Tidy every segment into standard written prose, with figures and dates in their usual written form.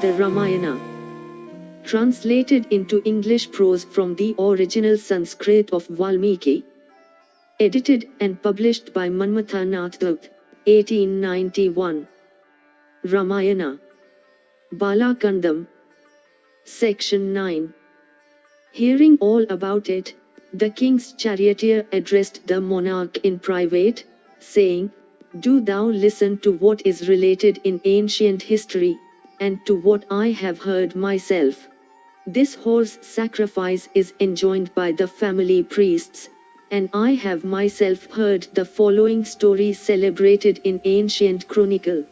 The Ramayana, translated into English prose from the original Sanskrit of Valmiki, edited and published by Manmatha Nath Dutt, 1891. Ramayana, Bala Kanda, Section 9. Hearing all about it, the king's charioteer addressed the monarch in private, saying, "Do thou listen to what is related in ancient history, and to what I have heard myself. This horse sacrifice is enjoined by the family priests, and I have myself heard the following story celebrated in ancient chronicle,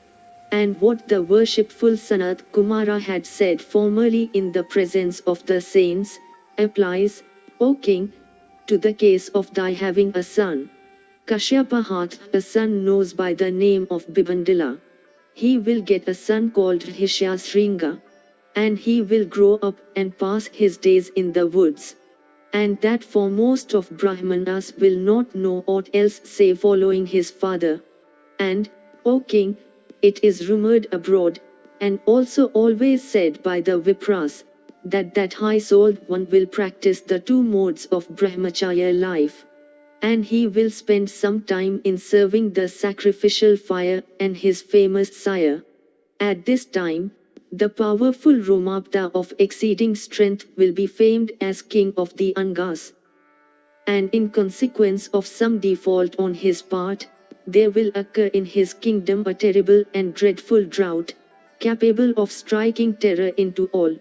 and what the worshipful Sanat Kumara had said formerly in the presence of the saints, applies, O king, to the case of thy having a son. Kashyapa hath a son knows by the name of Bibandila. He will get a son called Rishyashringa, and he will grow up and pass his days in the woods. And that foremost of Brahmanas will not know aught else save following his father. And, O king, it is rumored abroad, and also always said by the Vipras, that high-souled one will practice the two modes of brahmacharya life. And he will spend some time in serving the sacrificial fire and his famous sire. At this time, the powerful Romabda of exceeding strength will be famed as king of the Angas. And in consequence of some default on his part, there will occur in his kingdom a terrible and dreadful drought, capable of striking terror into all.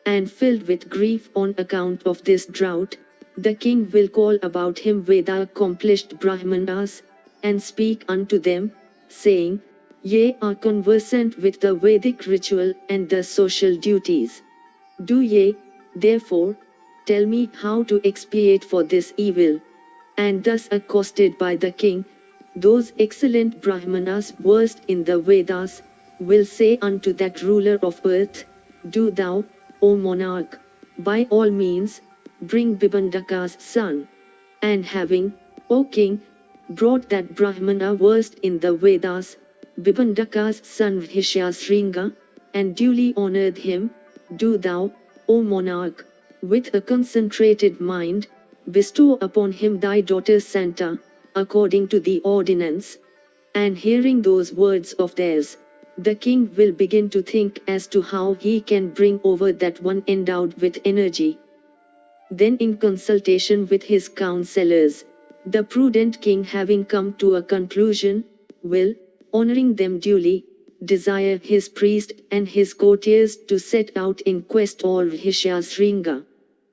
And filled with grief on account of this drought, the king will call about him Veda accomplished Brahmanas, and speak unto them, saying, Ye are conversant with the Vedic ritual and the social duties. Do ye, therefore, tell me how to expiate for this evil. And thus accosted by the king, those excellent Brahmanas versed in the Vedas, will say unto that ruler of earth, Do thou, O monarch, by all means, bring Bibandaka's son. And having, O king, brought that Brahmana versed in the Vedas, Bibandaka's son Rishyashringa, and duly honored him, do thou, O monarch, with a concentrated mind, bestow upon him thy daughter Santa, according to the ordinance. And hearing those words of theirs, the king will begin to think as to how he can bring over that one endowed with energy. Then in consultation with his counselors, the prudent king having come to a conclusion, will, honoring them duly, desire his priest and his courtiers to set out in quest of Rishyashringa.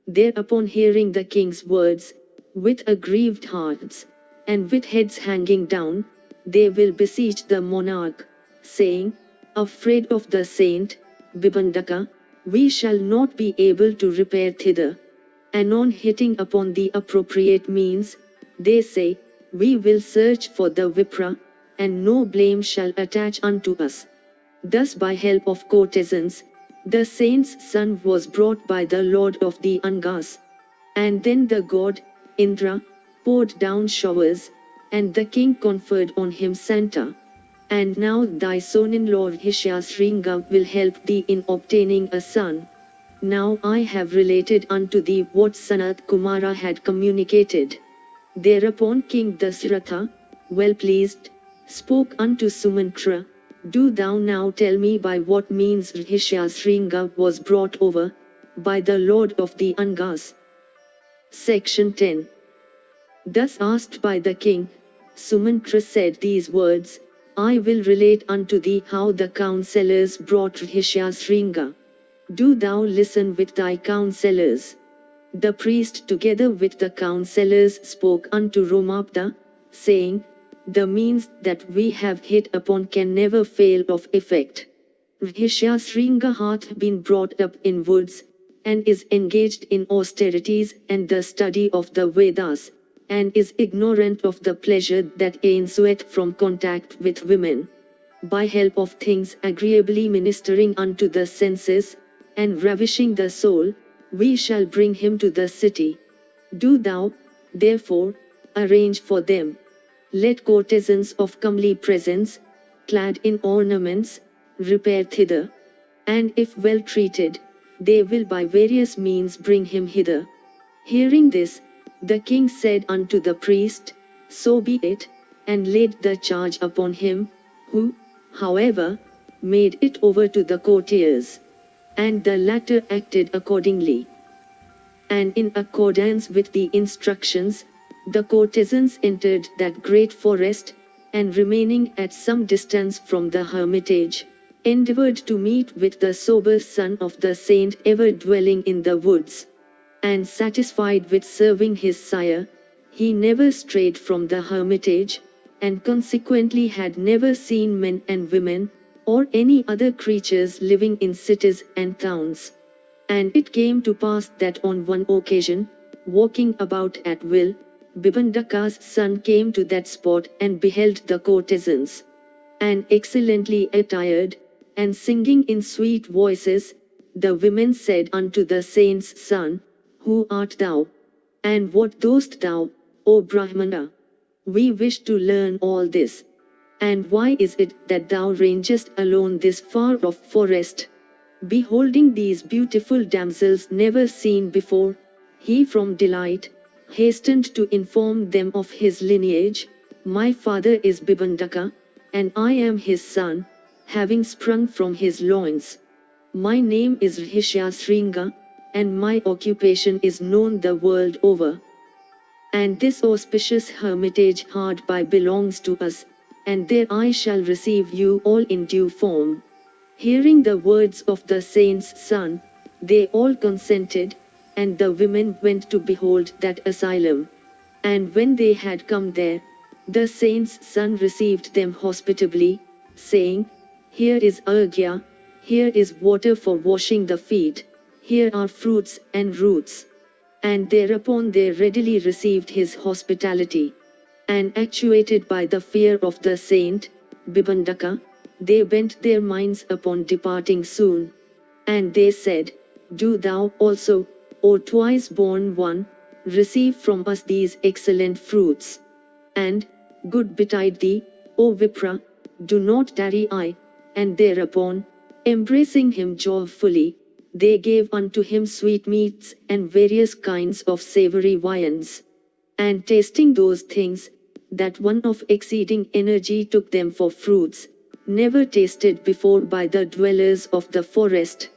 Thereupon hearing the king's words, with aggrieved hearts, and with heads hanging down, they will beseech the monarch, saying, Afraid of the saint, Bibandaka, we shall not be able to repair thither. And on hitting upon the appropriate means, they say, We will search for the Vipra, and no blame shall attach unto us. Thus by help of courtesans, the saint's son was brought by the Lord of the Angas. And then the god, Indra, poured down showers, and the king conferred on him Santa. And now thy son-in-law Rishyashringa will help thee in obtaining a son. Now I have related unto thee what Sanat Kumara had communicated. Thereupon King Dasratha, well pleased, spoke unto Sumantra, Do thou now tell me by what means Rishyashringa was brought over, by the Lord of the Angas. Section 10. Thus asked by the king, Sumantra said these words, I will relate unto thee how the counselors brought Rishyashringa. Do thou listen with thy counselors. The priest together with the counselors spoke unto Romabda, saying, The means that we have hit upon can never fail of effect. Rishyashringa hath been brought up in woods, and is engaged in austerities and the study of the Vedas, and is ignorant of the pleasure that ensueth from contact with women. By help of things agreeably ministering unto the senses, and ravishing the soul, we shall bring him to the city. Do thou, therefore, arrange for them. Let courtesans of comely presence, clad in ornaments, repair thither. And if well treated, they will by various means bring him hither. Hearing this, the king said unto the priest, So be it, and laid the charge upon him, who, however, made it over to the courtiers. And the latter acted accordingly. And in accordance with the instructions, the courtesans entered that great forest, and remaining at some distance from the hermitage, endeavored to meet with the sober son of the saint ever dwelling in the woods. And satisfied with serving his sire, he never strayed from the hermitage, and consequently had never seen men and women, or any other creatures living in cities and towns. And it came to pass that on one occasion, walking about at will, Bibandaka's son came to that spot and beheld the courtesans, and excellently attired, and singing in sweet voices. The women said unto the saint's son, Who art thou? And what dost thou, O Brahmana? We wish to learn all this. And why is it that thou rangest alone this far off forest? Beholding these beautiful damsels never seen before, he from delight hastened to inform them of his lineage. My father is Bibandaka, and I am his son, having sprung from his loins. My name is Rishyashringa, and my occupation is known the world over. And this auspicious hermitage hard by belongs to us, and there I shall receive you all in due form. Hearing the words of the saint's son, they all consented, and the women went to behold that asylum. And when they had come there, the saint's son received them hospitably, saying, Here is arghya, here is water for washing the feet, here are fruits and roots. And thereupon they readily received his hospitality. And actuated by the fear of the saint, Bibandaka, they bent their minds upon departing soon. And they said, Do thou also, O twice born one, receive from us these excellent fruits. And, good betide thee, O Vipra, do not tarry I. And thereupon, embracing him joyfully, they gave unto him sweetmeats and various kinds of savory viands. And tasting those things, that one of exceeding energy took them for fruits, never tasted before by the dwellers of the forest.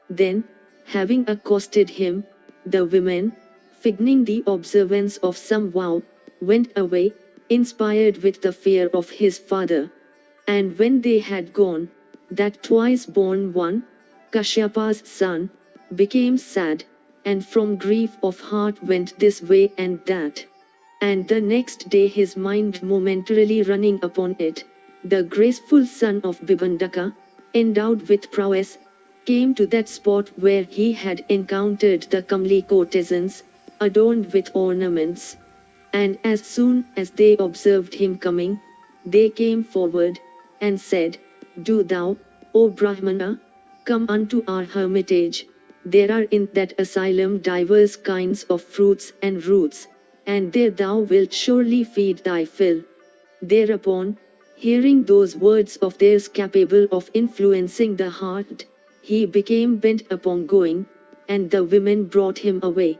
Then, having accosted him, the women, feigned the observance of some vow, went away, inspired with the fear of his father. And when they had gone, that twice born one, Kashyapa's son, became sad, and from grief of heart went this way and that. And the next day his mind momentarily running upon it, the graceful son of Bibandaka, endowed with prowess, came to that spot where he had encountered the comely courtesans, adorned with ornaments. And as soon as they observed him coming, they came forward, and said, Do thou, O Brahmana, come unto our hermitage. There are in that asylum divers kinds of fruits and roots, and there thou wilt surely feed thy fill. Thereupon, hearing those words of theirs capable of influencing the heart, he became bent upon going, and the women brought him away.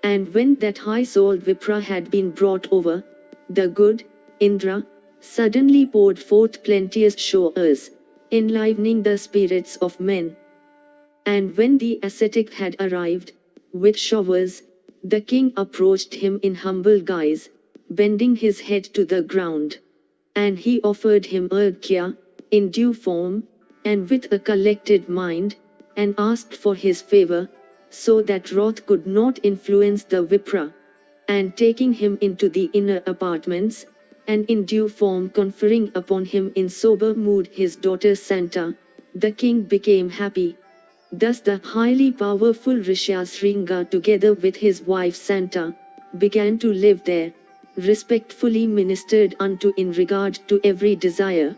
And when that high-souled Vipra had been brought over, the good Indra suddenly poured forth plenteous showers, enlivening the spirits of men. And when the ascetic had arrived, with showers, the king approached him in humble guise, bending his head to the ground. And he offered him arghya, in due form, and with a collected mind, and asked for his favor, so that wrath could not influence the Vipra. And taking him into the inner apartments, and in due form conferring upon him in sober mood his daughter Santa, the king became happy. Thus the highly powerful Rishyashringa together with his wife Santa, began to live there, respectfully ministered unto in regard to every desire.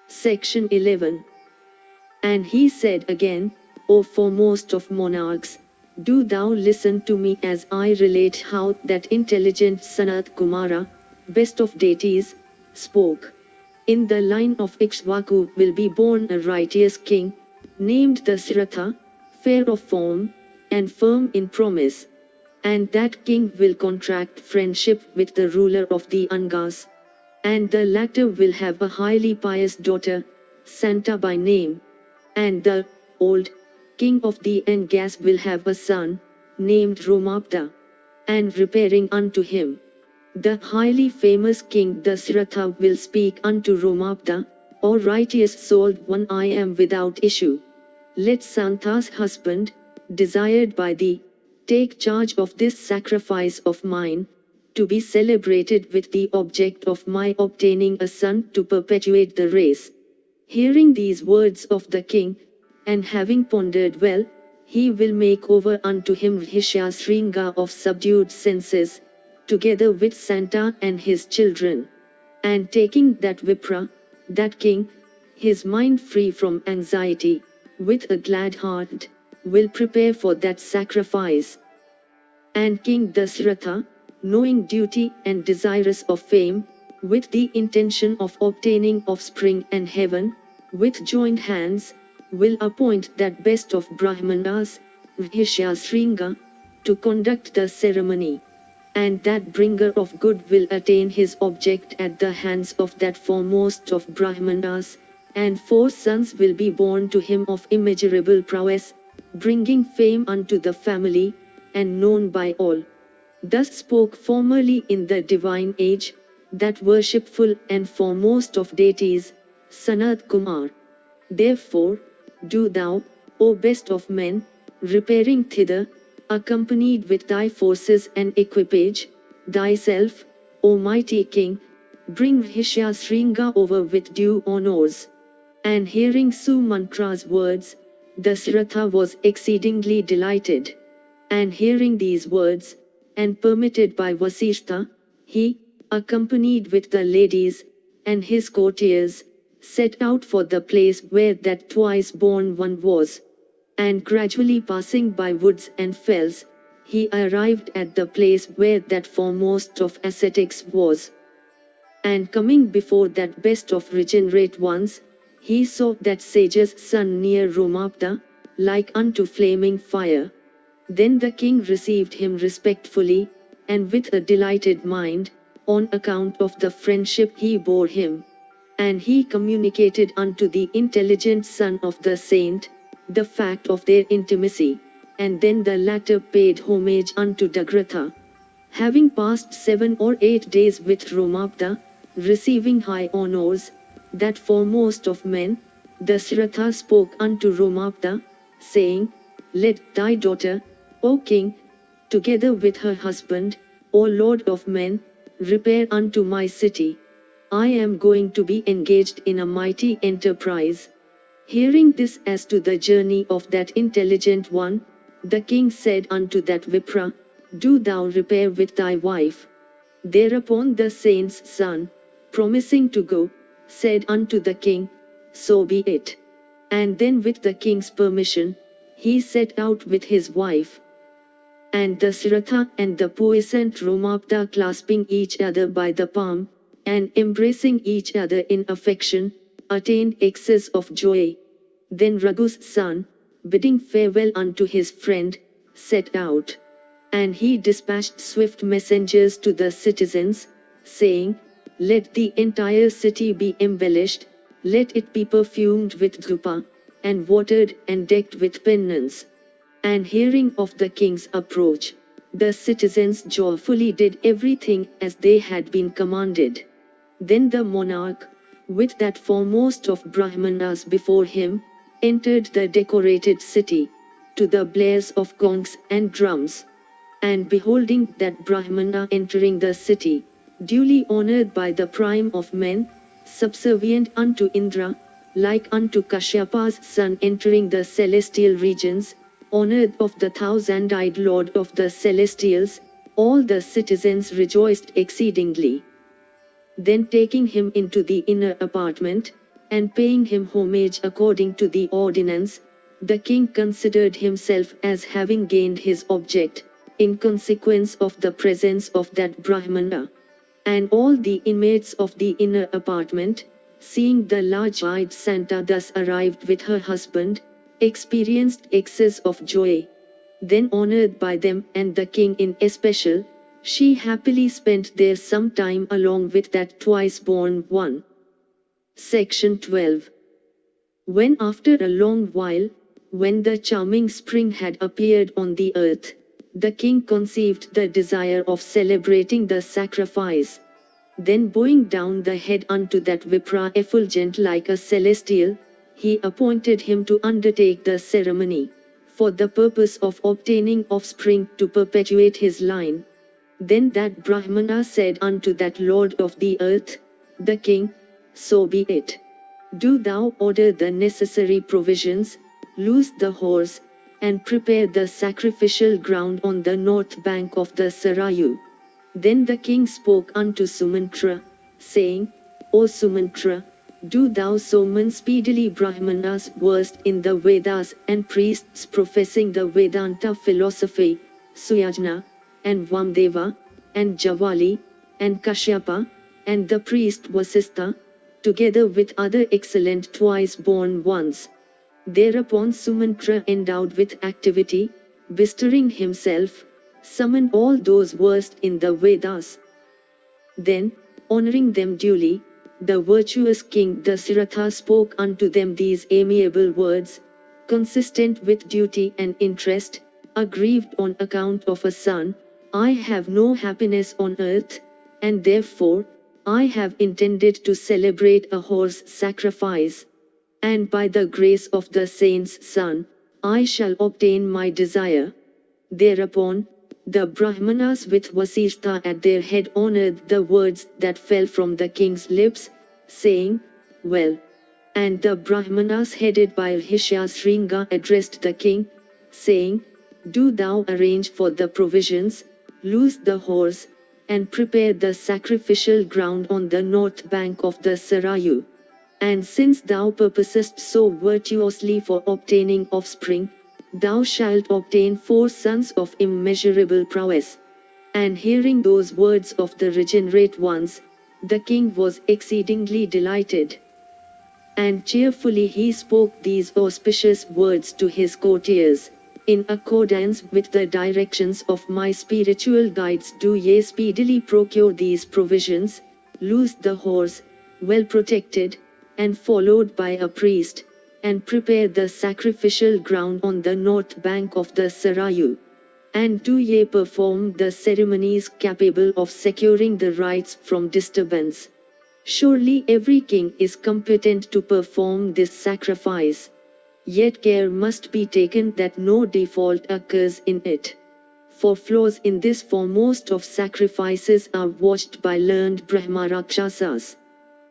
Section 11. And he said again, O foremost of monarchs, do thou listen to me as I relate how that intelligent Sanat Kumara, best of deities, spoke. In the line of Ikshvaku will be born a righteous king, named Dasharatha, fair of form, and firm in promise. And that king will contract friendship with the ruler of the Angas. And the latter will have a highly pious daughter, Santa by name. And the old king of the Angas will have a son, named Romabda. And repairing unto him, the highly famous king Dasharatha will speak unto Romabda, O righteous souled one, I am without issue. Let Santa's husband, desired by thee, take charge of this sacrifice of mine, to be celebrated with the object of my obtaining a son to perpetuate the race. Hearing these words of the king, and having pondered well, he will make over unto him Rishyashringa of subdued senses, together with Santa and his children. And taking that Vipra, that king, his mind free from anxiety, with a glad heart, will prepare for that sacrifice. And King Dasharatha, knowing duty and desirous of fame, with the intention of obtaining offspring and heaven, with joined hands, will appoint that best of Brahmanas, Rishyashringa, to conduct the ceremony. And that bringer of good will attain his object at the hands of that foremost of Brahmanas, and 4 sons will be born to him of immeasurable prowess, bringing fame unto the family, and known by all. Thus spoke formerly in the divine age, that worshipful and foremost of deities, Sanat Kumar. Therefore, do thou, O best of men, repairing thither, accompanied with thy forces and equipage, thyself, O mighty king, bring Rishyashringa over with due honors. And hearing Sumantra's words, Dasharatha was exceedingly delighted. And hearing these words, and permitted by Vasishtha, he, accompanied with the ladies, and his courtiers, set out for the place where that twice born one was. And gradually passing by woods and fells, he arrived at the place where that foremost of ascetics was. And coming before that best of regenerate ones, he saw that sage's son near Romabda, like unto flaming fire. Then the king received him respectfully, and with a delighted mind, on account of the friendship he bore him. And he communicated unto the intelligent son of the saint, the fact of their intimacy, and then the latter paid homage unto Dasharatha. Having passed 7 or 8 days with Romabda, receiving high honors, that foremost of men, Dasharatha spoke unto Romabda, saying, Let thy daughter, O king, together with her husband, O lord of men, repair unto my city. I am going to be engaged in a mighty enterprise. Hearing this as to the journey of that intelligent one, the king said unto that Vipra, Do thou repair with thy wife. Thereupon the saint's son, promising to go, said unto the king, So be it. And then with the king's permission, he set out with his wife. And Dasharatha and the puissant Romabda clasping each other by the palm, and embracing each other in affection, attained excess of joy. Then Raghu's son, bidding farewell unto his friend, set out. And he dispatched swift messengers to the citizens, saying, Let the entire city be embellished, let it be perfumed with dhupa, and watered and decked with pennons. And hearing of the king's approach, the citizens joyfully did everything as they had been commanded. Then the monarch, with that foremost of Brahmanas before him, entered the decorated city, to the blares of gongs and drums. And beholding that Brahmana entering the city, duly honored by the prime of men, subservient unto Indra, like unto Kashyapa's son entering the celestial regions, honored of the thousand-eyed Lord of the celestials, all the citizens rejoiced exceedingly. Then taking him into the inner apartment, and paying him homage according to the ordinance, the king considered himself as having gained his object, in consequence of the presence of that Brahmana. And all the inmates of the inner apartment, seeing the large-eyed Santa thus arrived with her husband, experienced excess of joy. Then honored by them and the king in especial, she happily spent there some time along with that twice-born one. Section 12. When after a long while, when the charming spring had appeared on the earth, the king conceived the desire of celebrating the sacrifice. Then bowing down the head unto that Vipra effulgent like a celestial, he appointed him to undertake the ceremony, for the purpose of obtaining offspring to perpetuate his line. Then that Brahmana said unto that lord of the earth, the king, so be it. Do thou order the necessary provisions, loose the horse, and prepare the sacrificial ground on the north bank of the Sarayu. Then the king spoke unto Sumantra, saying, O Sumantra, do thou summon speedily Brahmanas versed in the Vedas and priests professing the Vedanta philosophy, Suyajna, and Vamdeva, and Javali, and Kashyapa, and the priest Vasistha, together with other excellent twice-born ones. Thereupon Sumantra, endowed with activity, bestirring himself, summoned all those versed in the Vedas. Then, honoring them duly, the virtuous king Dasharatha spoke unto them these amiable words, consistent with duty and interest, aggrieved on account of a son, I have no happiness on earth, and therefore, I have intended to celebrate a horse sacrifice. And by the grace of the saint's son, I shall obtain my desire. Thereupon, the Brahmanas with Vasistha at their head honored the words that fell from the king's lips, saying, well. And the Brahmanas headed by Rishyashringa addressed the king, saying, do thou arrange for the provisions, loose the horse, and prepare the sacrificial ground on the north bank of the Sarayu. And since thou purposest so virtuously for obtaining offspring, thou shalt obtain 4 sons of immeasurable prowess. And hearing those words of the regenerate ones, the king was exceedingly delighted. And cheerfully he spoke these auspicious words to his courtiers, in accordance with the directions of my spiritual guides, do ye speedily procure these provisions, loose the horse, well protected, and followed by a priest, and prepare the sacrificial ground on the north bank of the Sarayu. And do ye perform the ceremonies capable of securing the rights from disturbance. Surely every king is competent to perform this sacrifice. Yet care must be taken that no default occurs in it. For flaws in this foremost of sacrifices are watched by learned Brahmarakshasas.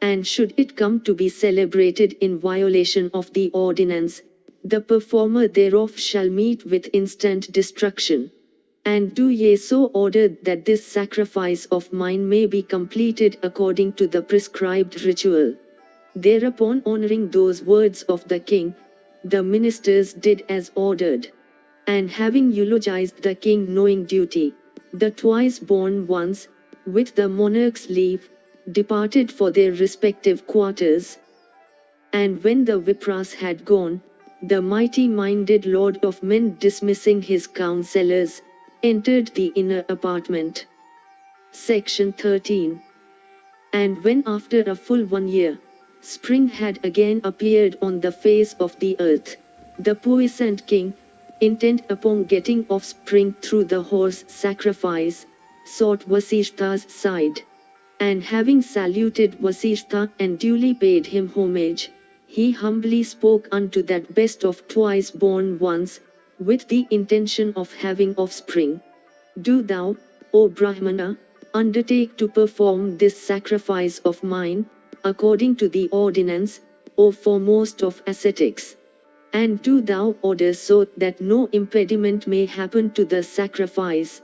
And should it come to be celebrated in violation of the ordinance, the performer thereof shall meet with instant destruction. And do ye so order that this sacrifice of mine may be completed according to the prescribed ritual. Thereupon, honoring those words of the king, the ministers did as ordered. And having eulogized the king knowing duty, the twice-born ones, with the monarch's leave, departed for their respective quarters. And when the Vipras had gone, the mighty-minded lord of men, dismissing his counselors, entered the inner apartment. Section 13. And when after a full 1 year, spring had again appeared on the face of the earth, the puissant king, intent upon getting offspring through the horse sacrifice, sought Vasistha's side. And having saluted Vasistha and duly paid him homage, he humbly spoke unto that best of twice-born ones, with the intention of having offspring. Do thou, O Brahmana, undertake to perform this sacrifice of mine, according to the ordinance, O foremost of ascetics. And do thou order so that no impediment may happen to the sacrifice.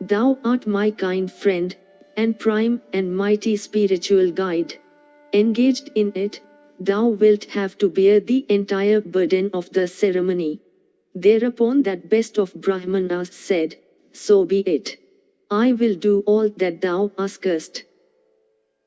Thou art my kind friend, and prime and mighty spiritual guide. Engaged in it, thou wilt have to bear the entire burden of the ceremony. Thereupon that best of Brahmanas said, so be it. I will do all that thou askest.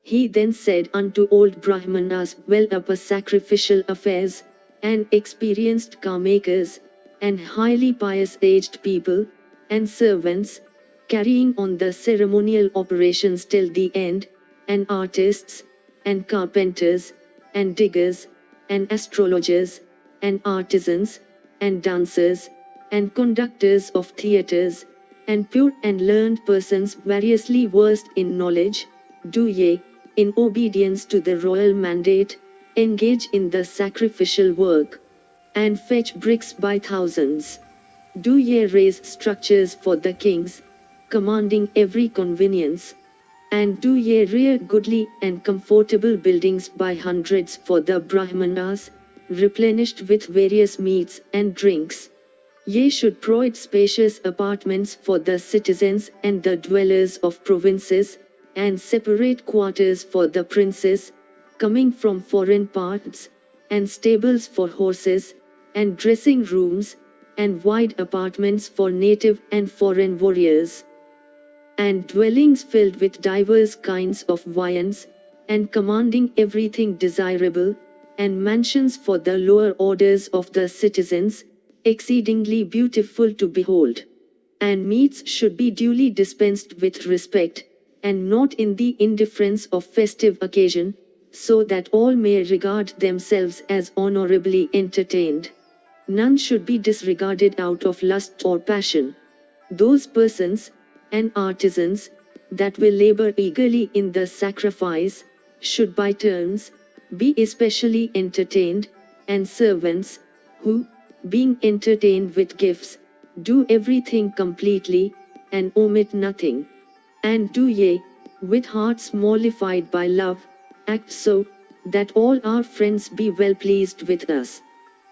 He then said unto old Brahmanas well up sacrificial affairs, and experienced car-makers, and highly pious aged people, and servants, carrying on the ceremonial operations till the end, and artists, and carpenters, and diggers, and astrologers, and artisans, and dancers, and conductors of theatres, and pure and learned persons variously versed in knowledge, do ye, in obedience to the royal mandate, engage in the sacrificial work, and fetch bricks by thousands. Do ye raise structures for the kings, commanding every convenience, and do ye rear goodly and comfortable buildings by hundreds for the Brahmanas, replenished with various meats and drinks. Ye should provide spacious apartments for the citizens and the dwellers of provinces, and separate quarters for the princes, coming from foreign parts, and stables for horses, and dressing rooms, and wide apartments for native and foreign warriors, and dwellings filled with divers kinds of viands, and commanding everything desirable, and mansions for the lower orders of the citizens, exceedingly beautiful to behold. And meats should be duly dispensed with respect, and not in the indifference of festive occasion, so that all may regard themselves as honorably entertained. None should be disregarded out of lust or passion. Those persons, and artisans, that will labor eagerly in the sacrifice, should by turns, be especially entertained, and servants, who, being entertained with gifts, do everything completely, and omit nothing. And do ye, with hearts mollified by love, act so, that all our friends be well pleased with us.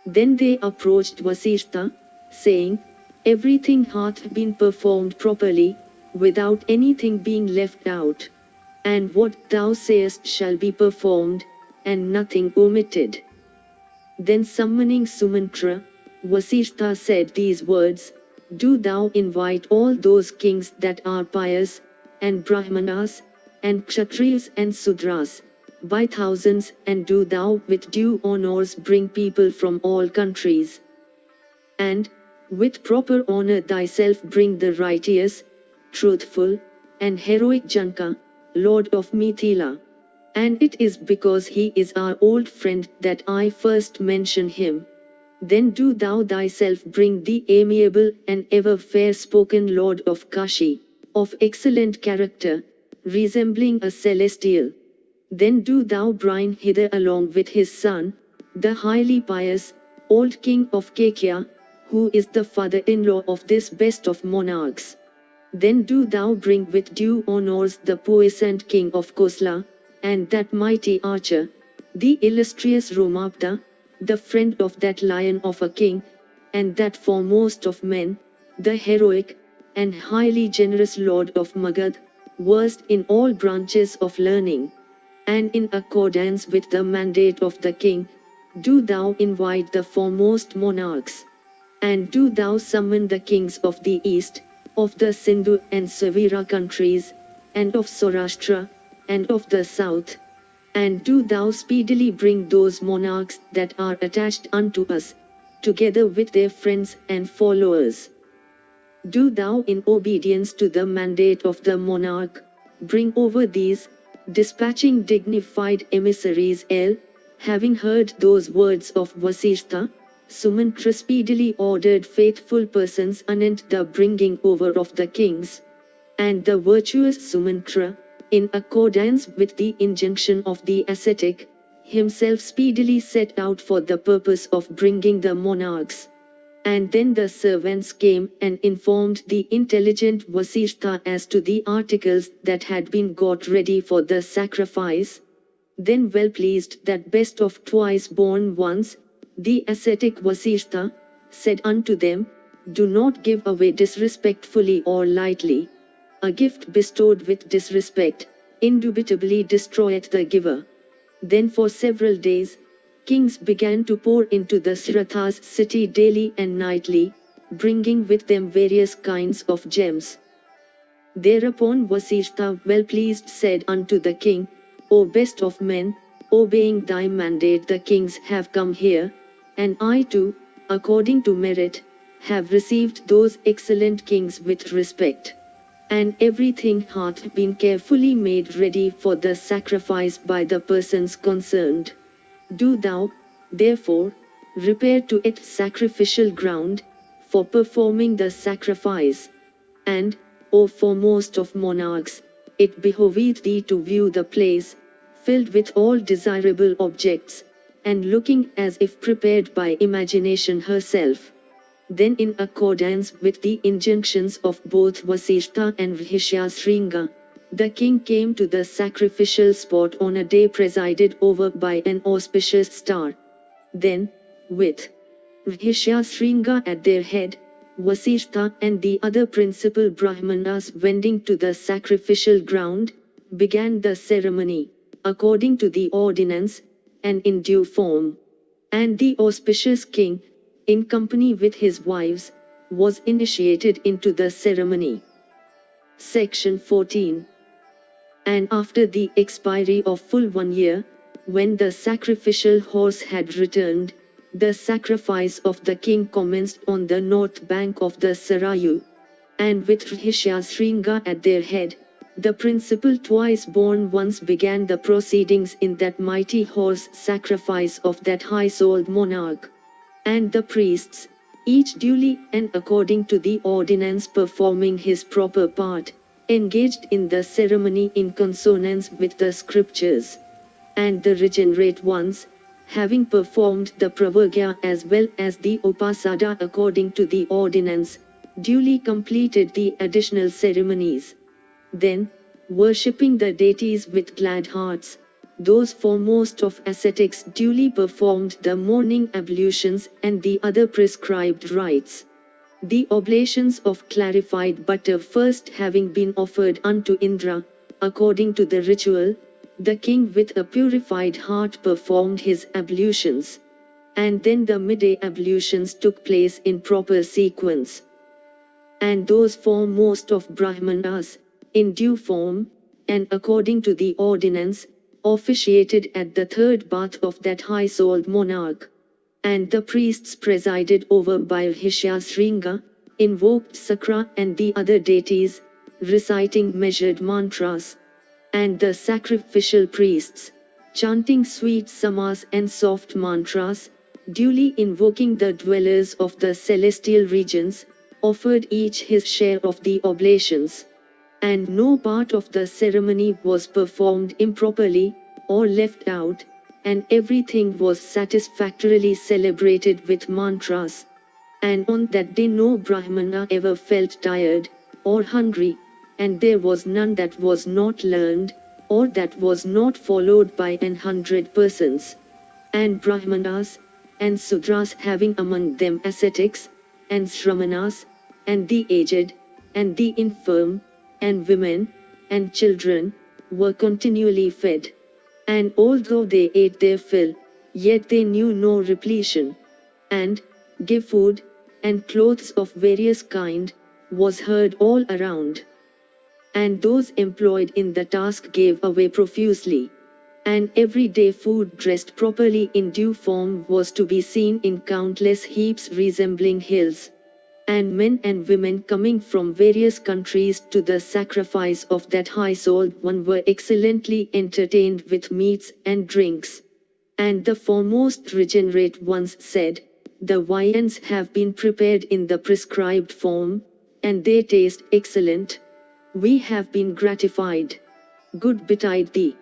Then they approached Vasishtha, saying, everything hath been performed properly, without anything being left out. And what thou sayest shall be performed, and nothing omitted. Then summoning Sumantra, Vasishtha said these words, do thou invite all those kings that are pious, and Brahmanas, and Kshatriyas and Sudras, by thousands, and do thou with due honors bring people from all countries. And, with proper honor thyself bring the righteous, truthful, and heroic Janaka, Lord of Mithila. And it is because he is our old friend that I first mention him. Then do thou thyself bring the amiable and ever fair-spoken Lord of Kashi, of excellent character, resembling a celestial. Then do thou bring hither along with his son, the highly pious, old king of Kakya, who is the father-in-law of this best of monarchs. Then do thou bring with due honors the puissant king of Kosla, and that mighty archer, the illustrious Romapta, the friend of that lion of a king, and that foremost of men, the heroic, and highly generous lord of Magad, versed in all branches of learning. And in accordance with the mandate of the king, do thou invite the foremost monarchs. And do thou summon the kings of the east, of the Sindhu and Savira countries, and of Saurashtra, and of the south. And do thou speedily bring those monarchs that are attached unto us, together with their friends and followers. Do thou in obedience to the mandate of the monarch, bring over these, dispatching dignified emissaries having heard those words of Vasishtha, Sumantra speedily ordered faithful persons anent the bringing over of the kings. And the virtuous Sumantra, in accordance with the injunction of the ascetic, himself speedily set out for the purpose of bringing the monarchs. And then the servants came and informed the intelligent Vasishtha as to the articles that had been got ready for the sacrifice. Then well pleased that best of twice born ones, the ascetic Vasishtha, said unto them, do not give away disrespectfully or lightly. A gift bestowed with disrespect, indubitably destroyeth the giver. Then for several days, kings began to pour into the Srathas city daily and nightly, bringing with them various kinds of gems. Thereupon Vasishtha well pleased said unto the king, O best of men, obeying thy mandate the kings have come here, and I too, according to merit, have received those excellent kings with respect. And everything hath been carefully made ready for the sacrifice by the persons concerned. Do thou, therefore, repair to its sacrificial ground, for performing the sacrifice. And, O foremost of monarchs, it behoveth thee to view the place, filled with all desirable objects, and looking as if prepared by imagination herself. Then in accordance with the injunctions of both Vasishtha and Rishyashringa, the king came to the sacrificial spot on a day presided over by an auspicious star. Then, with Rishyashringa at their head, Vasishtha and the other principal Brahmanas wending to the sacrificial ground, began the ceremony, according to the ordinance, and in due form. And the auspicious king, in company with his wives, was initiated into the ceremony. Section 14. And after the expiry of full 1 year, when the sacrificial horse had returned, the sacrifice of the king commenced on the north bank of the Sarayu. And with Rishyashringa at their head, the principal twice-born ones began the proceedings in that mighty horse sacrifice of that high-souled monarch. And the priests, each duly and according to the ordinance performing his proper part, engaged in the ceremony in consonance with the scriptures. And the regenerate ones, having performed the pravargya as well as the upasada according to the ordinance, duly completed the additional ceremonies. Then, worshipping the deities with glad hearts, those foremost of ascetics duly performed the morning ablutions and the other prescribed rites. The oblations of clarified butter first having been offered unto Indra, according to the ritual, the king with a purified heart performed his ablutions. And then the midday ablutions took place in proper sequence. And those foremost of Brahmanas, in due form, and according to the ordinance, officiated at the third bath of that high-souled monarch. And the priests presided over by Rishyashringa, invoked Sakra and the other deities, reciting measured mantras. And the sacrificial priests, chanting sweet samas and soft mantras, duly invoking the dwellers of the celestial regions, offered each his share of the oblations. And no part of the ceremony was performed improperly, or left out, and everything was satisfactorily celebrated with mantras. And on that day no Brahmana ever felt tired, or hungry, and there was none that was not learned, or that was not followed by 100 persons. And Brahmanas, and Sudras having among them ascetics, and Shramanas, and the aged, and the infirm, and women, and children, were continually fed. And although they ate their fill, yet they knew no repletion. And, give food, and clothes of various kind, was heard all around. And those employed in the task gave away profusely. And every day food dressed properly in due form was to be seen in countless heaps resembling hills. And men and women coming from various countries to the sacrifice of that high-souled one were excellently entertained with meats and drinks. And the foremost regenerate ones said, the viands have been prepared in the prescribed form, and they taste excellent. We have been gratified. Good betide thee.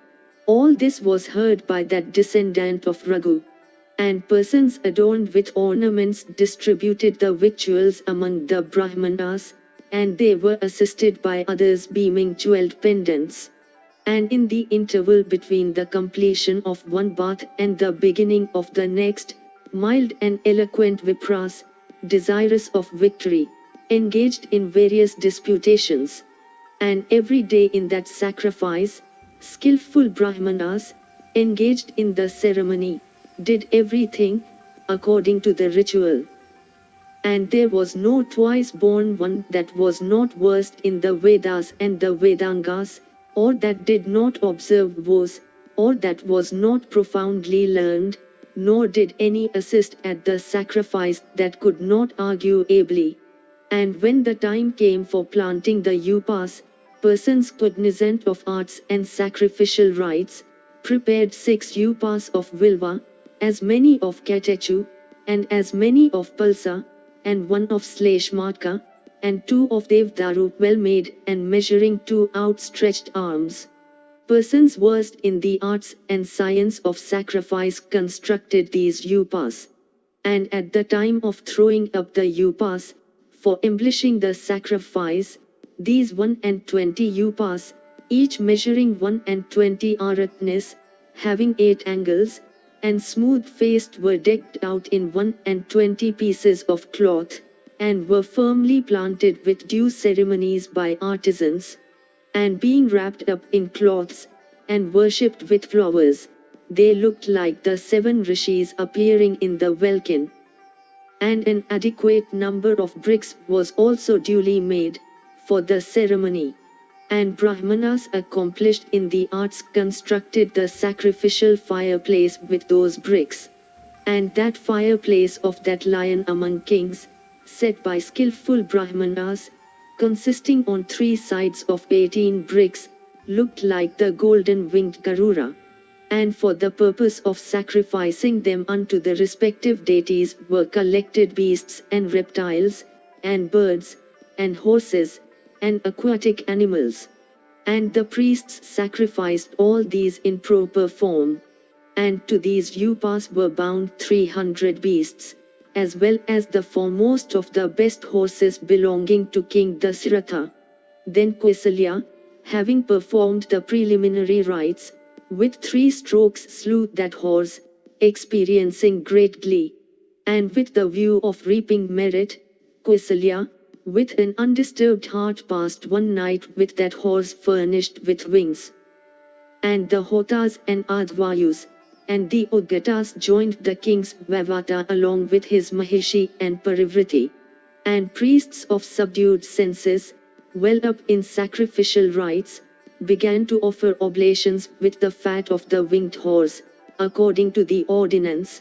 All this was heard by that descendant of Raghu. And persons adorned with ornaments distributed the victuals among the Brahmanas, and they were assisted by others beaming jeweled pendants. And in the interval between the completion of one bath and the beginning of the next, mild and eloquent Vipras, desirous of victory, engaged in various disputations. And every day in that sacrifice, skillful Brahmanas, engaged in the ceremony, did everything according to the ritual. And there was no twice-born one that was not versed in the Vedas and the Vedangas, or that did not observe vows, or that was not profoundly learned, nor did any assist at the sacrifice that could not argue ably. And when the time came for planting the upas, persons cognizant of arts and sacrificial rites, prepared 6 upas of vilva, as many of katechu, and as many of palsa, and 1 of sleshmatka, and 2 of devdaru well made and measuring 2 outstretched arms. Persons versed in the arts and science of sacrifice constructed these upas. And at the time of throwing up the upas, for embellishing the sacrifice, these 120 upas, each measuring 120 aratnes, having 8 angles, and smooth-faced were decked out in 120 pieces of cloth, and were firmly planted with due ceremonies by artisans. And being wrapped up in cloths, and worshipped with flowers, they looked like the 7 rishis appearing in the welkin. And an adequate number of bricks was also duly made, for the ceremony. And Brahmanas accomplished in the arts constructed the sacrificial fireplace with those bricks. And that fireplace of that lion among kings, set by skillful Brahmanas, consisting on 3 sides of 18 bricks, looked like the golden winged Garuda. And for the purpose of sacrificing them unto the respective deities were collected beasts and reptiles, and birds, and horses, and aquatic animals. And the priests sacrificed all these in proper form. And to these upas were bound 300 beasts, as well as the foremost of the best horses belonging to King Dasharatha. Then Kausalya, having performed the preliminary rites, with 3 strokes slew that horse, experiencing great glee. And with the view of reaping merit, Kausalya, with an undisturbed heart passed one night with that horse furnished with wings. And the Hotas and Advayus, and the Udgatas joined the king's Vavata along with his Mahishi and Parivriti. And priests of subdued senses, well up in sacrificial rites, began to offer oblations with the fat of the winged horse, according to the ordinance.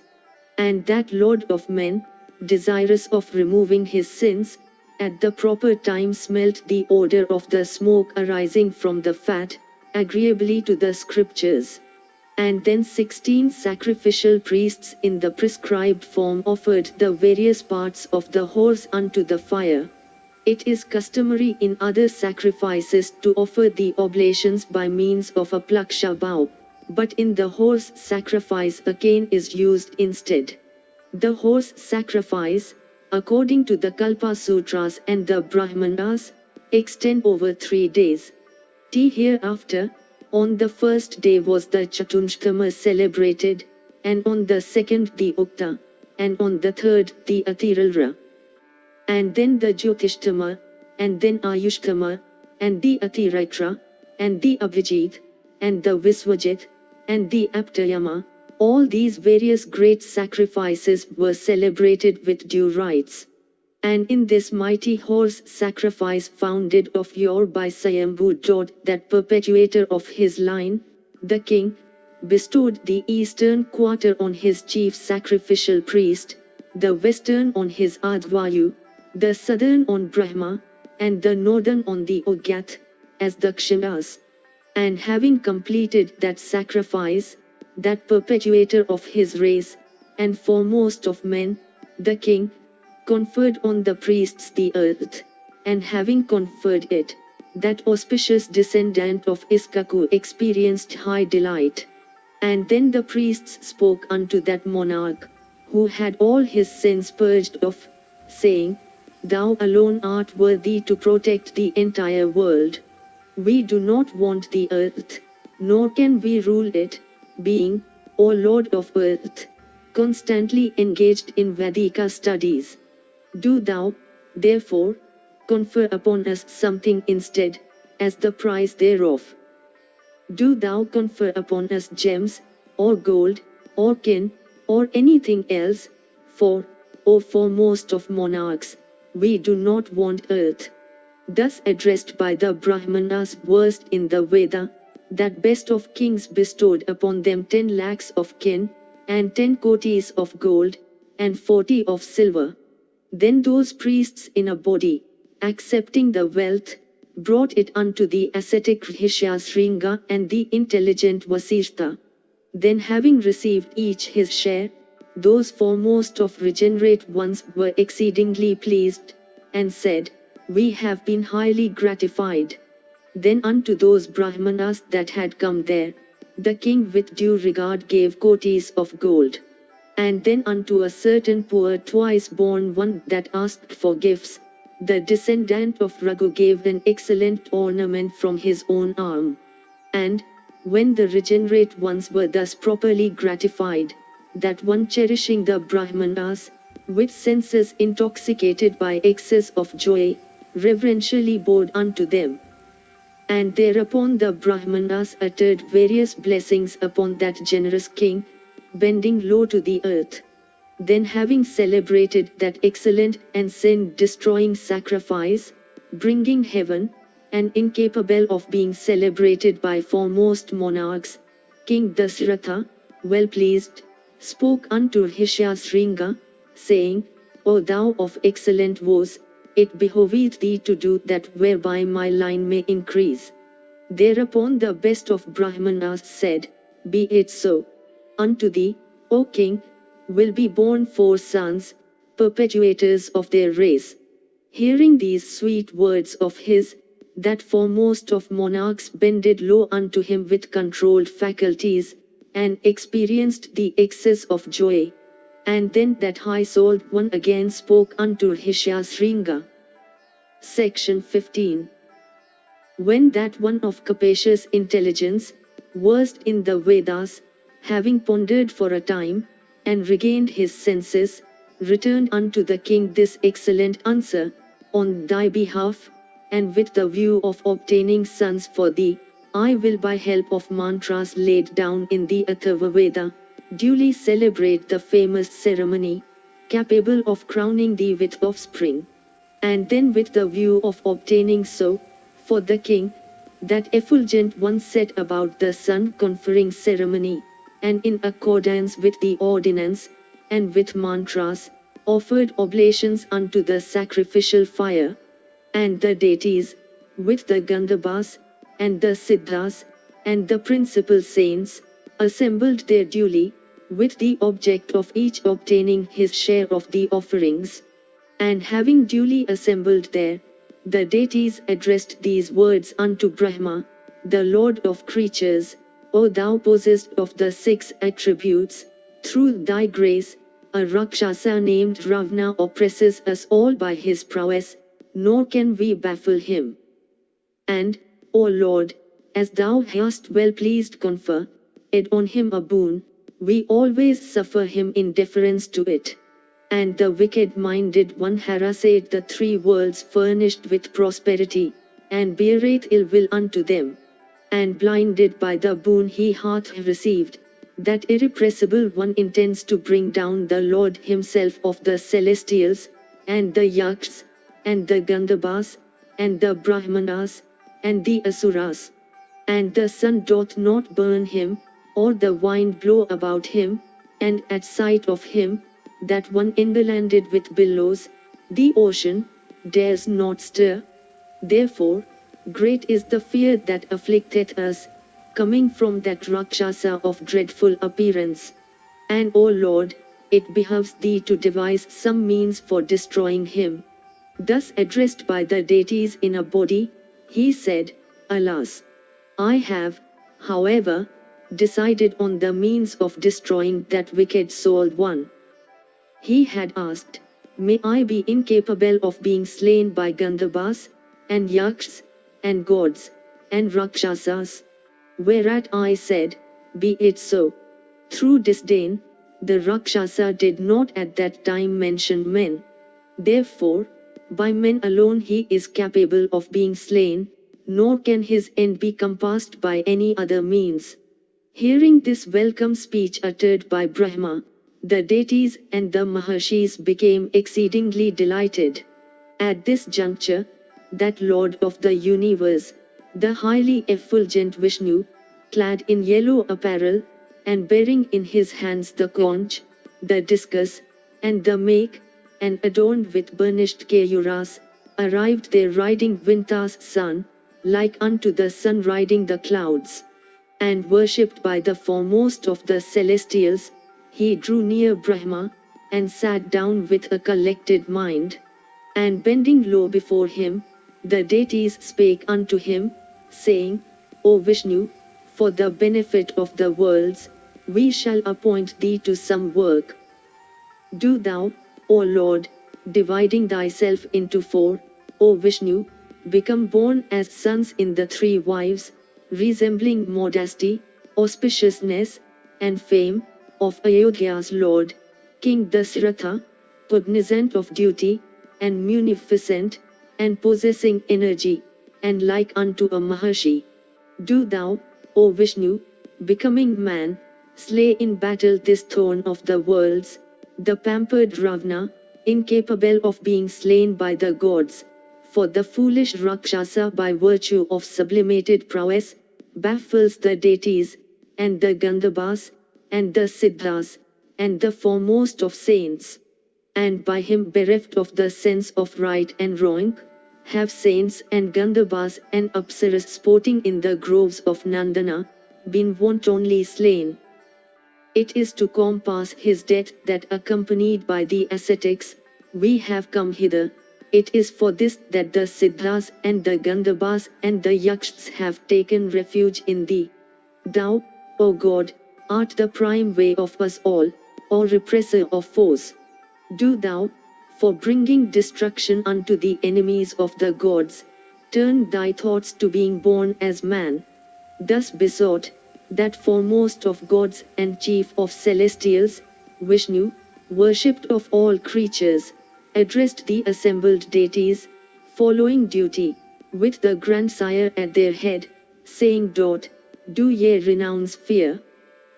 And that Lord of men, desirous of removing his sins, at the proper time smelt the odor of the smoke arising from the fat, agreeably to the scriptures. And then 16 sacrificial priests in the prescribed form offered the various parts of the horse unto the fire. It is customary in other sacrifices to offer the oblations by means of a plaksha bow, but in the horse sacrifice a cane is used instead. The horse sacrifice, according to the Kalpa Sutras and the Brahmanas, extend over 3 days. Hereafter, on the first day was the Chatunchtama celebrated, and on the second the Ukta, and on the third the Atiralra. And then the Jyotishtama, and then Ayushtama, and the Atiraitra, and the Abhijit, and the Viswajit, and the Aptayama. All these various great sacrifices were celebrated with due rites. And in this mighty horse sacrifice founded of yore by Swayambhu Jod, that perpetuator of his line, the king, bestowed the eastern quarter on his chief sacrificial priest, the western on his Advayu, the southern on Brahma, and the northern on the Ugyat, as the Kshimas. And having completed that sacrifice, that perpetuator of his race, and foremost of men, the king, conferred on the priests the earth, and having conferred it, that auspicious descendant of Iskaku experienced high delight. And then the priests spoke unto that monarch, who had all his sins purged off, saying, Thou alone art worthy to protect the entire world. We do not want the earth, nor can we rule it, being, O Lord of earth, constantly engaged in Vedika studies. Do thou, therefore, confer upon us something instead, as the price thereof. Do thou confer upon us gems, or gold, or kin, or anything else, for, O foremost of monarchs, we do not want earth. Thus addressed by the Brahmanas versed in the Veda, that best of kings bestowed upon them 10 lakhs of kin, and 10 kotis of gold, and 40 of silver. Then those priests in a body, accepting the wealth, brought it unto the ascetic Rishyashringa and the intelligent Vasishtha. Then having received each his share, those foremost of regenerate ones were exceedingly pleased, and said, "We have been highly gratified." Then unto those Brahmanas that had come there, the king with due regard gave kotis of gold. And then unto a certain poor twice born one that asked for gifts, the descendant of Raghu gave an excellent ornament from his own arm. And, when the regenerate ones were thus properly gratified, that one cherishing the Brahmanas, with senses intoxicated by excess of joy, reverentially bowed unto them. And thereupon the Brahmanas uttered various blessings upon that generous king, bending low to the earth. Then having celebrated that excellent and sin-destroying sacrifice, bringing heaven, and incapable of being celebrated by foremost monarchs, King Dasharatha, well pleased, spoke unto Rishyashringa, saying, "O thou of excellent voice, it behoveth thee to do that whereby my line may increase." Thereupon the best of Brahmanas said, "Be it so. Unto thee, O king, will be born 4 sons, perpetuators of their race." Hearing these sweet words of his, that foremost of monarchs bended low unto him with controlled faculties, and experienced the excess of joy. And then that high-souled one again spoke unto Rishyashringa. Section 15. When that one of capacious intelligence, versed in the Vedas, having pondered for a time, and regained his senses, returned unto the king this excellent answer, "On thy behalf, and with the view of obtaining sons for thee, I will by help of mantras laid down in the Atharva Veda, duly celebrate the famous ceremony, capable of crowning thee with offspring." And then with the view of obtaining so, for the king, that effulgent one set about the son conferring ceremony, and in accordance with the ordinance, and with mantras, offered oblations unto the sacrificial fire. And the deities, with the Gandhabas, and the Siddhas, and the principal saints, assembled there duly, with the object of each obtaining his share of the offerings. And having duly assembled there, the deities addressed these words unto Brahma, the Lord of creatures, "O thou possessed of the 6 attributes, through thy grace, a Rakshasa named Ravana oppresses us all by his prowess, nor can we baffle him. And, O Lord, as thou hast well pleased confer it on him a boon, we always suffer him in deference to it. And the wicked-minded one harasseth the 3 worlds furnished with prosperity, and beareth ill will unto them. And blinded by the boon he hath received, that irrepressible one intends to bring down the Lord himself of the celestials, and the Yakshas, and the Gandhabas, and the Brahmanas, and the Asuras. And the sun doth not burn him, or the wind blow about him, and at sight of him, that one enderlanded with billows, the ocean dares not stir. Therefore, great is the fear that afflicteth us, coming from that Rakshasa of dreadful appearance. And O Lord, it behoves thee to devise some means for destroying him." Thus addressed by the deities in a body, he said, "Alas! I have, however, decided on the means of destroying that wicked-souled one." He had asked, "May I be incapable of being slain by Gandhabas, and Yakshas, and gods, and Rakshasas?" Whereat I said, "Be it so." Through disdain, the Rakshasa did not at that time mention men. Therefore, by men alone he is capable of being slain, nor can his end be compassed by any other means. Hearing this welcome speech uttered by Brahma, the deities and the Maharshis became exceedingly delighted. At this juncture, that Lord of the universe, the highly effulgent Vishnu, clad in yellow apparel, and bearing in his hands the conch, the discus, and the make, and adorned with burnished kayuras, arrived there riding Vinta's son, like unto the sun riding the clouds. And worshipped by the foremost of the celestials, he drew near Brahma, and sat down with a collected mind. And bending low before him, the deities spake unto him, saying, O Vishnu, for the benefit of the worlds, we shall appoint thee to some work. Do thou, O Lord, dividing thyself into four, O Vishnu, become born as sons in the three wives, resembling modesty, auspiciousness, and fame, of Ayodhya's Lord, King Dasharatha, cognizant of duty, and munificent, and possessing energy, and like unto a Maharshi. Do thou, O Vishnu, becoming man, slay in battle this thorn of the worlds, the pampered Ravana, incapable of being slain by the gods, for the foolish Rakshasa by virtue of sublimated prowess, baffles the deities, and the Gandhabas, and the Siddhas, and the foremost of saints. And by him bereft of the sense of right and wrong, have saints and Gandhabas and Apsaras sporting in the groves of Nandana, been wantonly slain. It is to compass his death that accompanied by the ascetics, we have come hither. It is for this that the Siddhas and the Gandhabas and the Yakshas have taken refuge in thee. Thou, O God, art the prime way of us all, O repressor of foes. Do thou, for bringing destruction unto the enemies of the gods, turn thy thoughts to being born as man. Thus besought, that foremost of gods and chief of celestials, Vishnu, worshipped of all creatures, addressed the assembled deities, following duty, with the grandsire at their head, saying, Do ye renounce fear?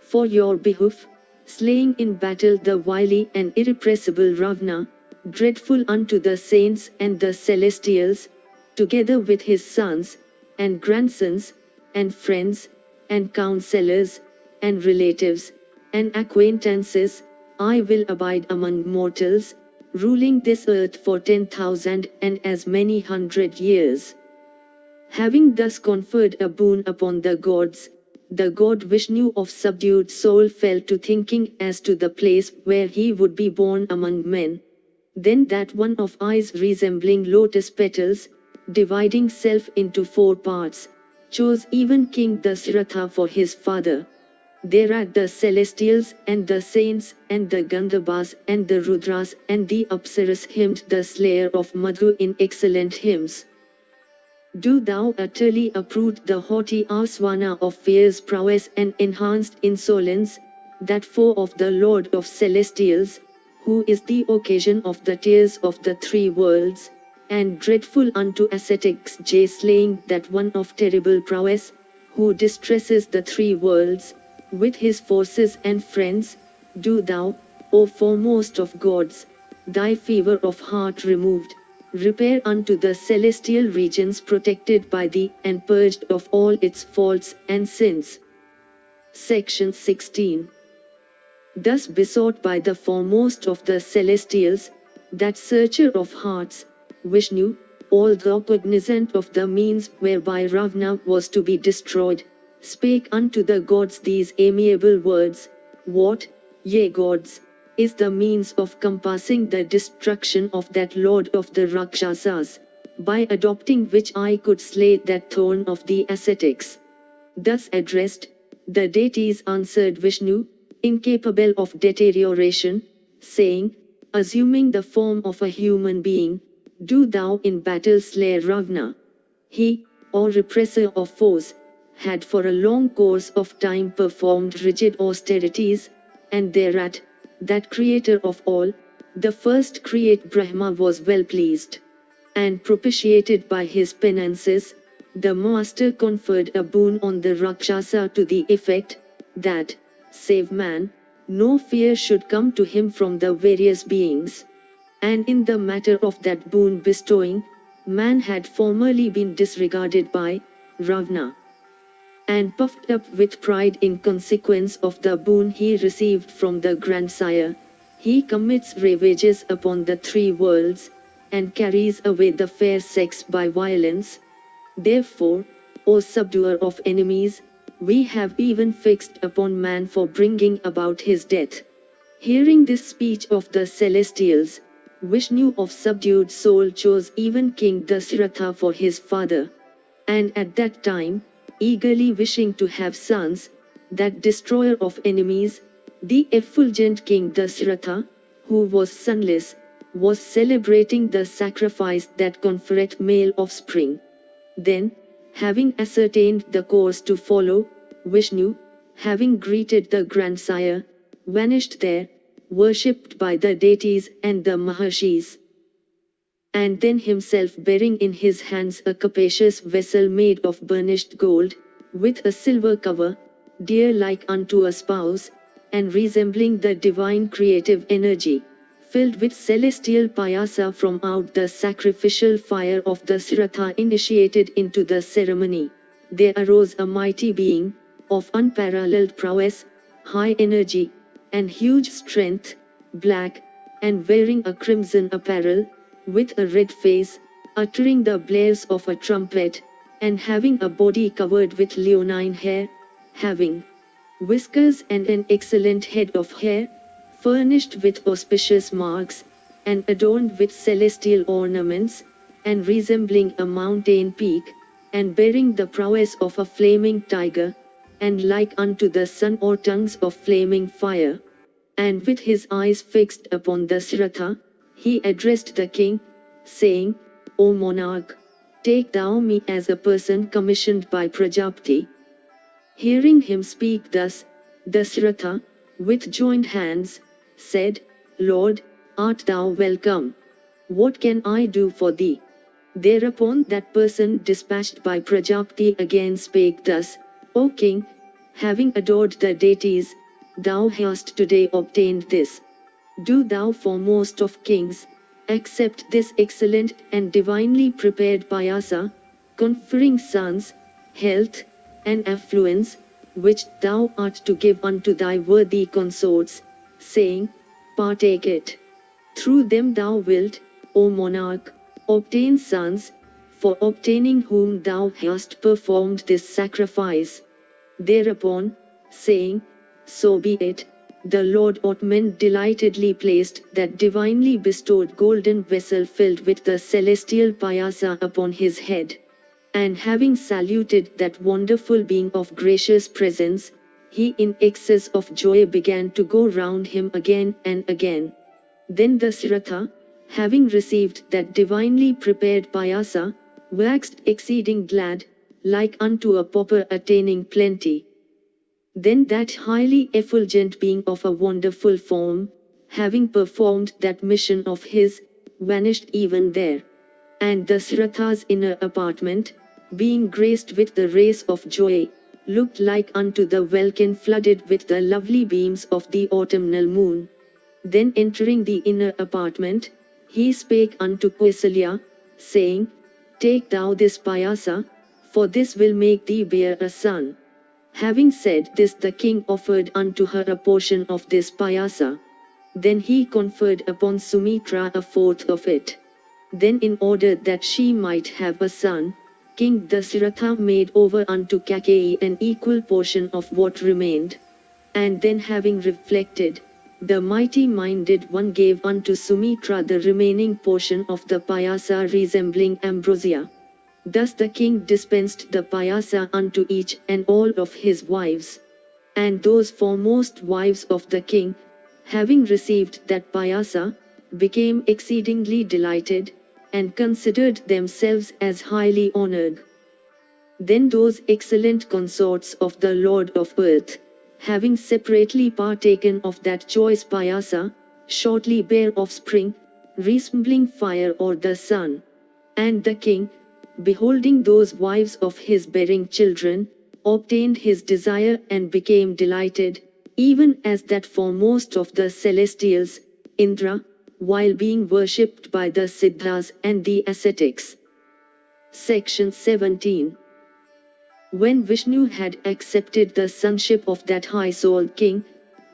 For your behoof, slaying in battle the wily and irrepressible Ravana, dreadful unto the saints and the celestials, together with his sons, and grandsons, and friends, and counselors, and relatives, and acquaintances, I will abide among mortals, ruling this earth for 10,000 and as many 100 years. Having thus conferred a boon upon the gods, the god Vishnu of subdued soul fell to thinking as to the place where he would be born among men. Then that one of eyes resembling lotus petals, dividing self into four parts, chose even King Dasharatha for his father. Thereat the celestials and the saints and the Gandhabas and the Rudras and the Apsaras hymned the slayer of Madhu in excellent hymns. Do thou utterly uproot the haughty Aswana of fierce prowess and enhanced insolence, that foe of the Lord of celestials, who is the occasion of the tears of the three worlds, and dreadful unto ascetics slaying that one of terrible prowess, who distresses the three worlds, with his forces and friends. Do thou, O foremost of gods, thy fever of heart removed, repair unto the celestial regions protected by thee and purged of all its faults and sins. Section 16. Thus besought by the foremost of the celestials, that searcher of hearts, Vishnu, although cognizant of the means whereby Ravana was to be destroyed, spake unto the gods these amiable words, What, ye gods, is the means of compassing the destruction of that lord of the Rakshasas, by adopting which I could slay that thorn of the ascetics? Thus addressed, the deities answered Vishnu, incapable of deterioration, saying, assuming the form of a human being, do thou in battle slay Ravana. He, or repressor of foes, had for a long course of time performed rigid austerities, and thereat, that creator of all, the first create Brahma was well pleased. And propitiated by his penances, the master conferred a boon on the Rakshasa to the effect, that, save man, no fear should come to him from the various beings. And in the matter of that boon bestowing, man had formerly been disregarded by Ravana. and puffed up with pride in consequence of the boon he received from the grandsire, he commits ravages upon the three worlds, and carries away the fair sex by violence. Therefore, O subduer of enemies, we have even fixed upon man for bringing about his death. Hearing this speech of the celestials, Vishnu of subdued soul chose even King Dasharatha for his father. And at that time, eagerly wishing to have sons, that destroyer of enemies, the effulgent King Dasharatha, who was sonless, was celebrating the sacrifice that conferred male offspring. Then, having ascertained the course to follow, Vishnu, having greeted the grandsire, vanished there, worshipped by the deities and the Maharshis. And then himself bearing in his hands a capacious vessel made of burnished gold, with a silver cover, dear like unto a spouse, and resembling the divine creative energy, filled with celestial payasa from out the sacrificial fire of the Siratha initiated into the ceremony, there arose a mighty being, of unparalleled prowess, high energy, and huge strength, black, and wearing a crimson apparel, with a red face, uttering the blares of a trumpet, and having a body covered with leonine hair, having whiskers and an excellent head of hair, furnished with auspicious marks, and adorned with celestial ornaments, and resembling a mountain peak, and bearing the prowess of a flaming tiger, and like unto the sun or tongues of flaming fire. And with his eyes fixed upon the Siratha, he addressed the king, saying, O monarch, take thou me as a person commissioned by Prajapati. Hearing him speak thus, Dasharatha, with joined hands, said, Lord, art thou welcome? What can I do for thee? Thereupon that person dispatched by Prajapati again spake thus, O king, having adored the deities, thou hast today obtained this. Do thou foremost of kings, accept this excellent and divinely prepared payasa, conferring sons, health, and affluence, which thou art to give unto thy worthy consorts, saying, partake it. Through them thou wilt, O monarch, obtain sons, for obtaining whom thou hast performed this sacrifice. Thereupon, saying, so be it, the Lord Ottoman delightedly placed that divinely bestowed golden vessel filled with the celestial payasa upon his head. And having saluted that wonderful being of gracious presence, he in excess of joy began to go round him again and again. Then Dasharatha, having received that divinely prepared payasa, waxed exceeding glad, like unto a pauper attaining plenty. Then that highly effulgent being of a wonderful form, having performed that mission of his, vanished even there. And Dasharatha's inner apartment, being graced with the rays of joy, looked like unto the welkin flooded with the lovely beams of the autumnal moon. Then entering the inner apartment, he spake unto Kausalya, saying, take thou this payasa, for this will make thee bear a son. Having said this, the king offered unto her a portion of this payasa. Then he conferred upon Sumitra a fourth of it. Then in order that she might have a son, King Dasharatha made over unto Kaikeyi an equal portion of what remained. And then having reflected, the mighty-minded one gave unto Sumitra the remaining portion of the payasa resembling ambrosia. Thus the king dispensed the payasa unto each and all of his wives. And those foremost wives of the king, having received that payasa, became exceedingly delighted, and considered themselves as highly honored. Then those excellent consorts of the Lord of Earth, having separately partaken of that choice payasa, shortly bare offspring, resembling fire or the sun. And the king, beholding those wives of his bearing children, obtained his desire and became delighted, even as that foremost of the celestials, Indra, while being worshipped by the Siddhas and the ascetics. Section 17. When Vishnu had accepted the sonship of that high-souled king,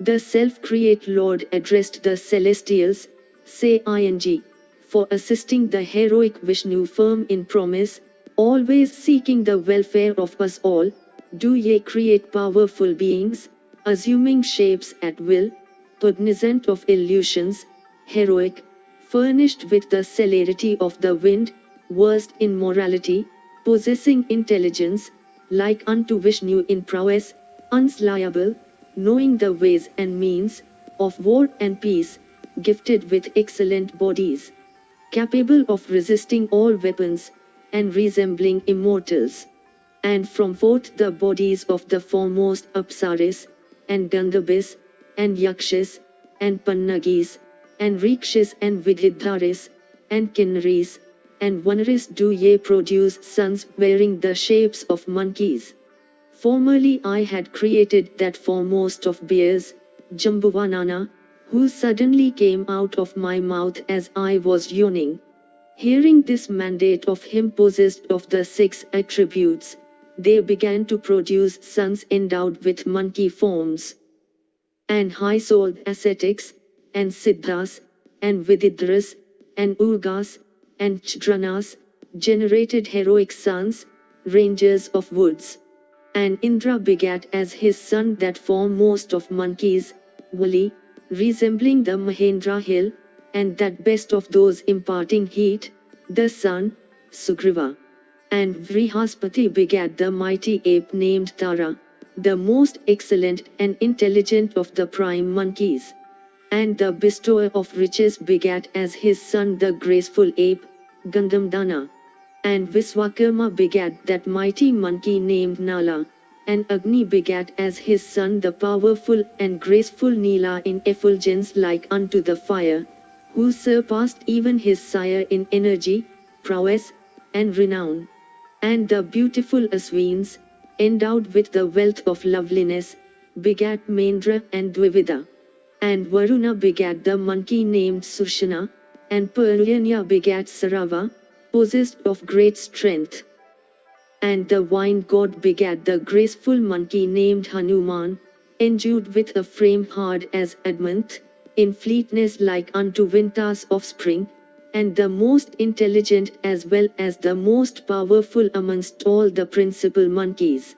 the self-create Lord addressed the celestials, say ing, for assisting the heroic Vishnu firm in promise, always seeking the welfare of us all, do ye create powerful beings, assuming shapes at will, cognizant of illusions, heroic, furnished with the celerity of the wind, versed in morality, possessing intelligence, like unto Vishnu in prowess, unslayable, knowing the ways and means of war and peace, gifted with excellent bodies, capable of resisting all weapons, and resembling immortals. And from forth the bodies of the foremost Apsaris, and Gandhabis, and Yakshas, and Pannagis, and Rikshas and Vidhidharis, and Kinnaris, and Vanaris do ye produce sons wearing the shapes of monkeys. Formerly I had created that foremost of bears, Jambuvanana, who suddenly came out of my mouth as I was yawning. Hearing this mandate of him possessed of the 6 attributes, they began to produce sons endowed with monkey forms. And high-souled ascetics, and siddhas, and vididras, and urgas, and chdranas, generated heroic sons, rangers of woods. And Indra begat as his son that foremost of monkeys, Vali, resembling the Mahendra hill, and that best of those imparting heat, the sun, Sugriva. And Vrihaspati begat the mighty ape named Tara, the most excellent and intelligent of the prime monkeys. And the bestower of riches begat as his son the graceful ape, Gandhamdana. And Viswakarma begat that mighty monkey named Nala, and Agni begat as his son the powerful and graceful Nila in effulgence like unto the fire, who surpassed even his sire in energy, prowess, and renown. And the beautiful Aswins, endowed with the wealth of loveliness, begat Mendra and Dvivida. And Varuna begat the monkey named Sushana, and Paryanya begat Sarava, possessed of great strength. And the wine god begat the graceful monkey named Hanuman, endued with a frame hard as adamant, in fleetness like unto Vinta's offspring, and the most intelligent as well as the most powerful amongst all the principal monkeys.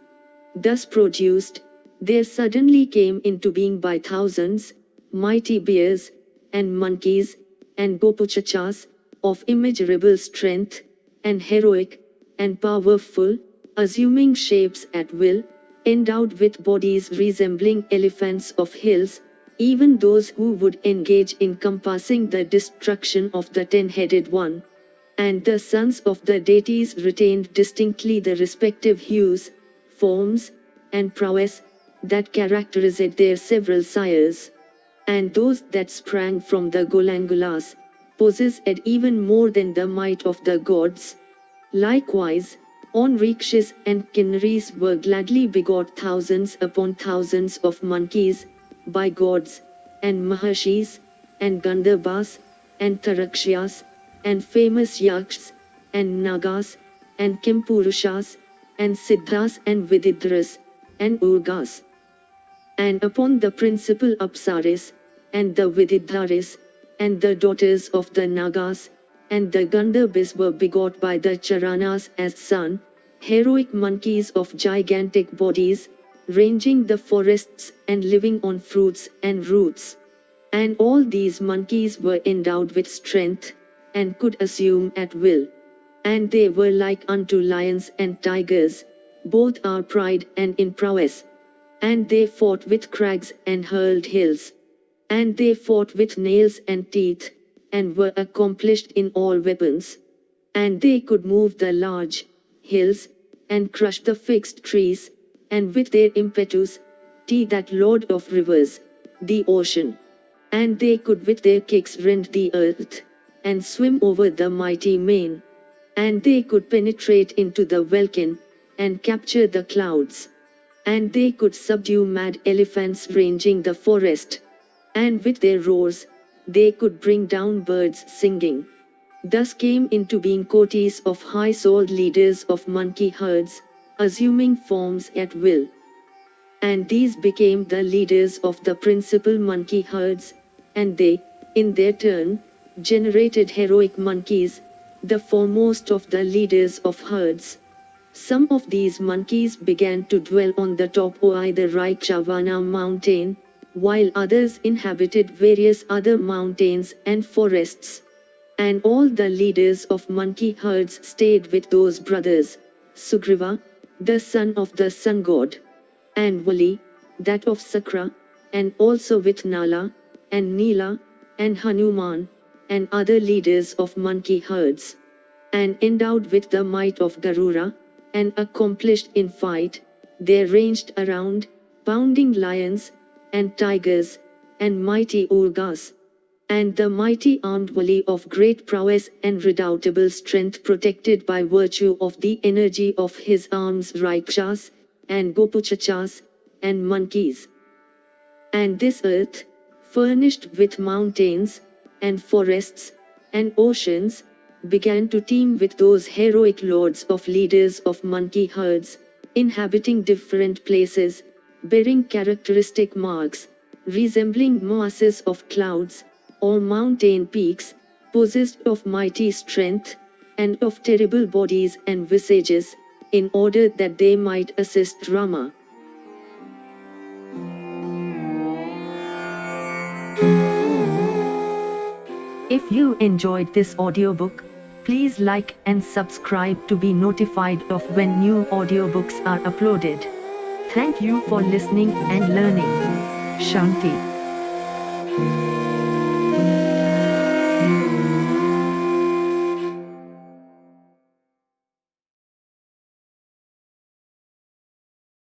Thus produced, there suddenly came into being by thousands, mighty bears, and monkeys, and gopuchachas, of immeasurable strength, and heroic, and powerful, assuming shapes at will, endowed with bodies resembling elephants of hills, even those who would engage in compassing the destruction of the 10-headed one. And the sons of the deities retained distinctly the respective hues, forms, and prowess, that characterized their several sires. And those that sprang from the Golangulas, possessed even more than the might of the gods. Likewise, on Rikshas and Kinnaris were gladly begot thousands upon thousands of monkeys, by gods, and Maharshis, and Gandharvas, and Tarakshas, and famous Yakshas, and Nagas, and Kimpurushas, and Siddhas and Vididras, and Urgas. And upon the principal Apsaris, and the Vididharis, and the daughters of the Nagas, and the Gandharvas were begot by the Charanas as son, heroic monkeys of gigantic bodies, ranging the forests and living on fruits and roots. And all these monkeys were endowed with strength, and could assume at will. And they were like unto lions and tigers, both are pride and in prowess. And they fought with crags and hurled hills. And they fought with nails and teeth, and were accomplished in all weapons. And they could move the large hills, and crush the fixed trees, and with their impetus, that lord of rivers, the ocean. And they could with their kicks rend the earth, and swim over the mighty main. And they could penetrate into the welkin, and capture the clouds. And they could subdue mad elephants ranging the forest. And with their roars, they could bring down birds singing. Thus came into being cotees of high-souled leaders of monkey herds, assuming forms at will. And these became the leaders of the principal monkey herds, and they, in their turn, generated heroic monkeys, the foremost of the leaders of herds. Some of these monkeys began to dwell on the top or either Rikchavana mountain, while others inhabited various other mountains and forests. And all the leaders of monkey herds stayed with those brothers, Sugriva, the son of the sun god, and Vali, that of Sakra, and also with Nala, and Nila, and Hanuman, and other leaders of monkey herds. And endowed with the might of Garuda, and accomplished in fight, they ranged around, pounding lions, and tigers, and mighty Urgas. And the mighty armed Vali of great prowess and redoubtable strength protected by virtue of the energy of his arms Rikshas, and Gopuchachas, and monkeys. And this earth, furnished with mountains, and forests, and oceans, began to teem with those heroic lords of leaders of monkey herds, inhabiting different places, bearing characteristic marks, resembling masses of clouds, or mountain peaks, possessed of mighty strength, and of terrible bodies and visages, in order that they might assist Rama. If you enjoyed this audiobook, please like and subscribe to be notified of when new audiobooks are uploaded. Thank you for listening and learning. Shanti.